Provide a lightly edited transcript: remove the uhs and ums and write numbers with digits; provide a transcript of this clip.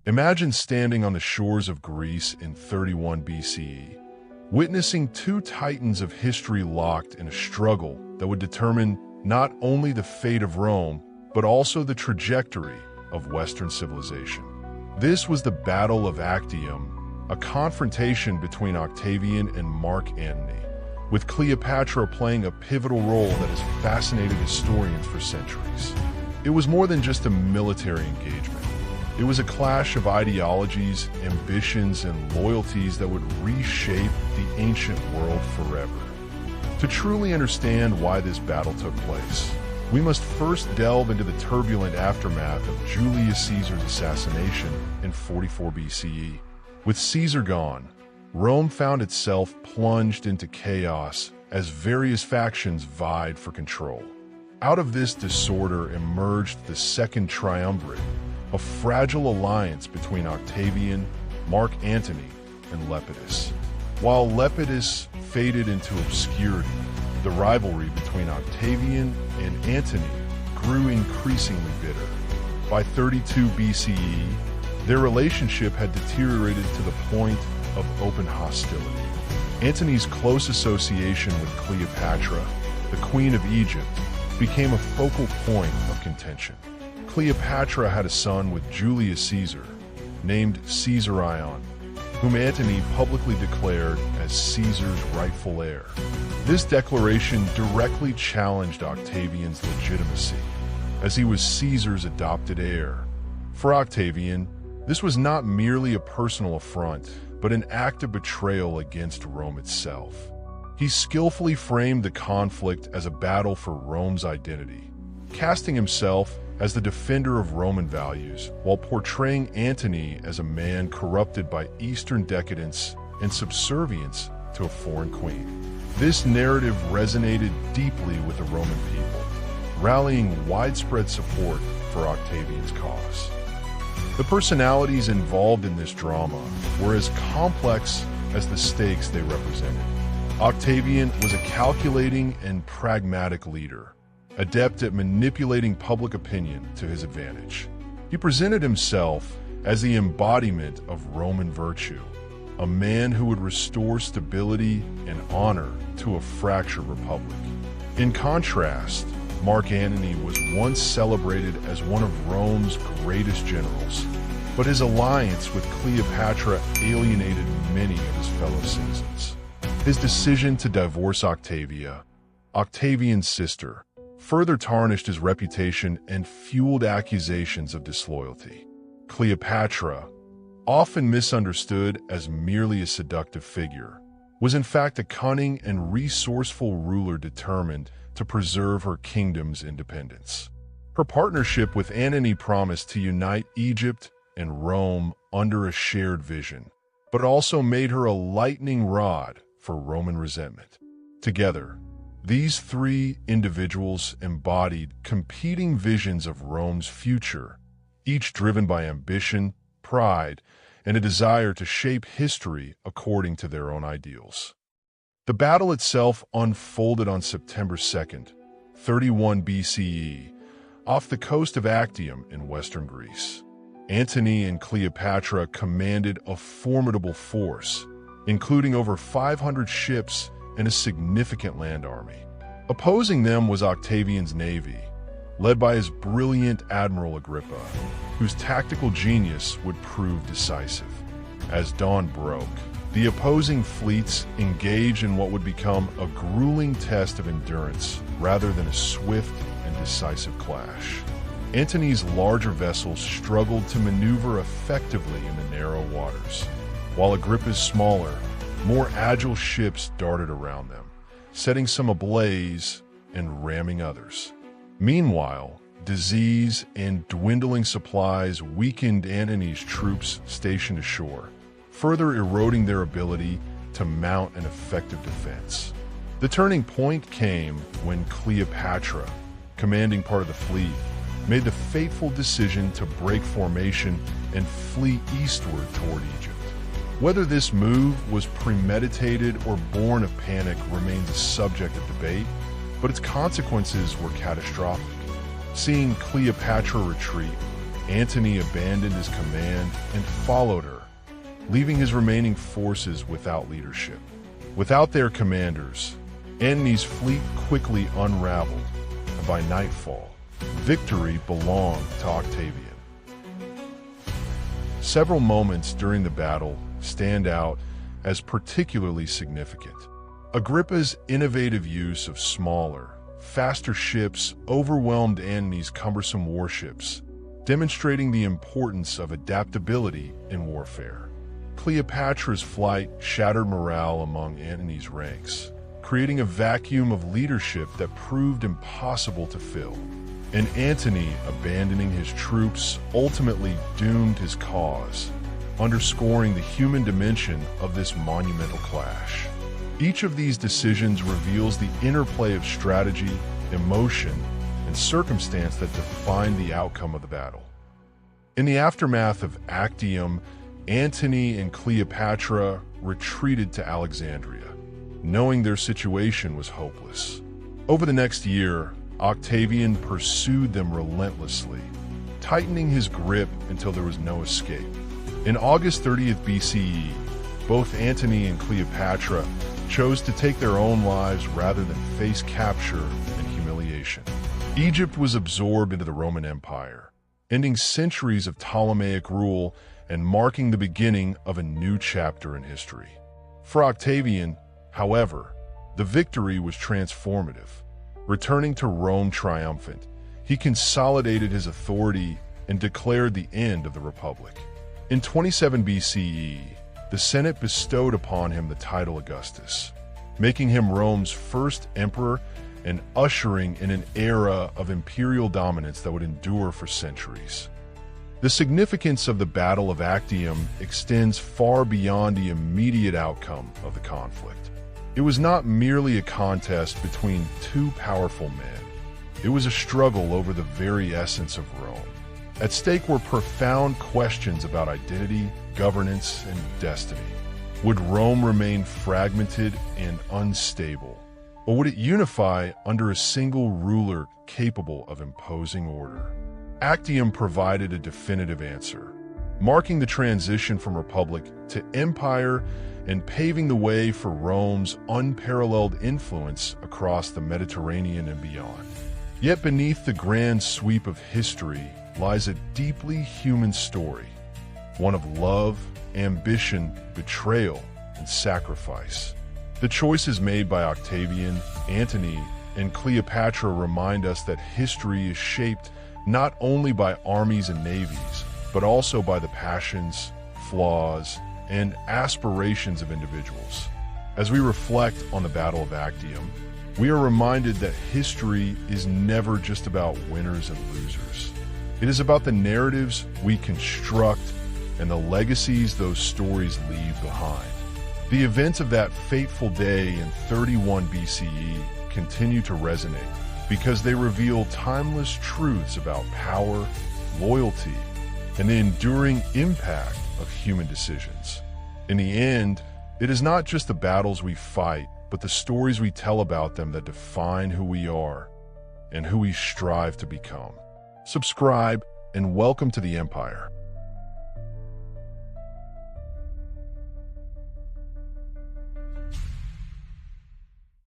Imagine standing on the shores of Greece in 31 BCE, witnessing two titans of history locked in a struggle that would determine not only the fate of Rome, but also the trajectory of Western civilization. This was the Battle of Actium, a confrontation between Octavian and Mark Antony, with Cleopatra playing a pivotal role that has fascinated historians for centuries. It was more than just a military engagement. It was a clash of ideologies, ambitions, and loyalties that would reshape the ancient world forever. To truly understand why this battle took place, we must first delve into the turbulent aftermath of Julius Caesar's assassination in 44 BCE. With Caesar gone, Rome found itself plunged into chaos as various factions vied for control. Out of this disorder emerged the Second Triumvirate, a fragile alliance between Octavian, Mark Antony, and Lepidus. While Lepidus faded into obscurity, the rivalry between Octavian and Antony grew increasingly bitter. By 32 BCE, their relationship had deteriorated to the point of open hostility. Antony's close association with Cleopatra, the Queen of Egypt, became a focal point of contention. Cleopatra had a son with Julius Caesar, named Caesarion, whom Antony publicly declared as Caesar's rightful heir. This declaration directly challenged Octavian's legitimacy, as he was Caesar's adopted heir. For Octavian, this was not merely a personal affront, but an act of betrayal against Rome itself. He skillfully framed the conflict as a battle for Rome's identity, casting himself as the defender of Roman values, while portraying Antony as a man corrupted by Eastern decadence and subservience to a foreign queen. This narrative resonated deeply with the Roman people, rallying widespread support for Octavian's cause. The personalities involved in this drama were as complex as the stakes they represented. Octavian was a calculating and pragmatic leader, adept at manipulating public opinion to his advantage. He presented himself as the embodiment of Roman virtue, a man who would restore stability and honor to a fractured republic. In contrast, Mark Antony was once celebrated as one of Rome's greatest generals, but his alliance with Cleopatra alienated many of his fellow citizens. His decision to divorce Octavia, Octavian's sister, further tarnished his reputation and fueled accusations of disloyalty. Cleopatra, often misunderstood as merely a seductive figure, was in fact a cunning and resourceful ruler determined to preserve her kingdom's independence. Her partnership with Antony promised to unite Egypt and Rome under a shared vision, but also made her a lightning rod for Roman resentment. Together, these three individuals embodied competing visions of Rome's future, each driven by ambition, pride, and a desire to shape history according to their own ideals. The battle itself unfolded on September 2nd, 31 BCE, off the coast of Actium in western Greece. Antony and Cleopatra commanded a formidable force, including over 500 ships and a significant land army. Opposing them was Octavian's navy, led by his brilliant Admiral Agrippa, whose tactical genius would prove decisive. As dawn broke, the opposing fleets engaged in what would become a grueling test of endurance rather than a swift and decisive clash. Antony's larger vessels struggled to maneuver effectively in the narrow waters, while Agrippa's smaller, more agile ships darted around them, setting some ablaze and ramming others. Meanwhile, disease and dwindling supplies weakened Antony's troops stationed ashore, further eroding their ability to mount an effective defense. The turning point came when Cleopatra, commanding part of the fleet, made the fateful decision to break formation and flee eastward toward Egypt. Whether this move was premeditated or born of panic remains a subject of debate, but its consequences were catastrophic. Seeing Cleopatra retreat, Antony abandoned his command and followed her, leaving his remaining forces without leadership. Without their commanders, Antony's fleet quickly unraveled, and by nightfall, victory belonged to Octavian. Several moments during the battle stand out as particularly significant. Agrippa's innovative use of smaller, faster ships overwhelmed Antony's cumbersome warships, demonstrating the importance of adaptability in warfare. Cleopatra's flight shattered morale among Antony's ranks, creating a vacuum of leadership that proved impossible to fill. And Antony, abandoning his troops, ultimately doomed his cause, underscoring the human dimension of this monumental clash. Each of these decisions reveals the interplay of strategy, emotion, and circumstance that define the outcome of the battle. In the aftermath of Actium, Antony and Cleopatra retreated to Alexandria, knowing their situation was hopeless. Over the next year, Octavian pursued them relentlessly, tightening his grip until there was no escape. In August 30th BCE, both Antony and Cleopatra chose to take their own lives rather than face capture and humiliation. Egypt was absorbed into the Roman Empire, ending centuries of Ptolemaic rule and marking the beginning of a new chapter in history. For Octavian, however, the victory was transformative. Returning to Rome triumphant, he consolidated his authority and declared the end of the Republic. In 27 BCE, the Senate bestowed upon him the title Augustus, making him Rome's first emperor and ushering in an era of imperial dominance that would endure for centuries. The significance of the Battle of Actium extends far beyond the immediate outcome of the conflict. It was not merely a contest between two powerful men. It was a struggle over the very essence of Rome. At stake were profound questions about identity, governance, and destiny. Would Rome remain fragmented and unstable, or would it unify under a single ruler capable of imposing order? Actium provided a definitive answer, marking the transition from republic to empire and paving the way for Rome's unparalleled influence across the Mediterranean and beyond. Yet beneath the grand sweep of history lies a deeply human story, one of love, ambition, betrayal, and sacrifice. The choices made by Octavian, Antony, and Cleopatra remind us that history is shaped not only by armies and navies, but also by the passions, flaws, and aspirations of individuals. As we reflect on the Battle of Actium, we are reminded that history is never just about winners and losers. It is about the narratives we construct and the legacies those stories leave behind. The events of that fateful day in 31 BCE continue to resonate because they reveal timeless truths about power, loyalty, and the enduring impact of human decisions. In the end, it is not just the battles we fight, but the stories we tell about them that define who we are and who we strive to become. Subscribe and welcome to the Empire.